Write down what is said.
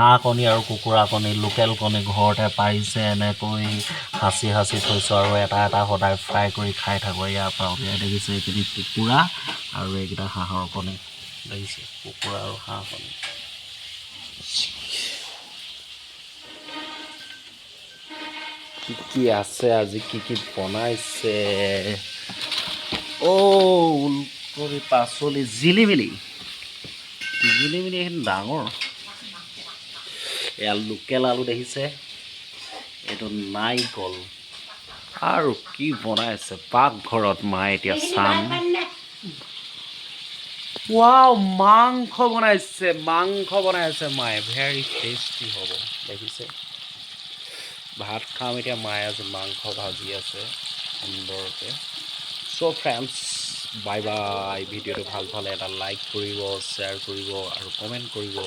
হাঁহ কণী আৰু কুকুৰা কণী লোকেল কণী ঘৰতে পাৰিছে এনেকৈ সাঁচি থৈছোঁ আৰু এটা সদায় ফ্ৰাই কৰি খাই থাকোঁ। ইয়াৰ পৰা উলিয়াই দেখিছে এইখিনি কুকুৰা আৰু এইকেইটা হাঁহৰ কণী দেখিছে কুকুৰা আৰু হাঁহ কণী। কি আছে আজি কি বনাইছে ওলকবি পাচলি জিলিমিলি এইখিনি ডাঙৰ। এয়া লোকেল আলু দেখিছে এইটো নাৰিকল আৰু কি বনাইছে পাকঘৰত মায়ে এতিয়া চাম। ৱাও মাংস বনাইছে মায়ে ভেৰি টেষ্টি হ'ব দেখিছে। ভাত খাম এতিয়া মায়ে আজি মাংস ভাজি আছে সুন্দৰকৈ। চ' ফ্ৰেণ্ডছ বাই বাই। ভিডিঅ'টো ভাল পালে এটা লাইক কৰিব, শ্বেয়াৰ কৰিব আৰু কমেণ্ট কৰিব।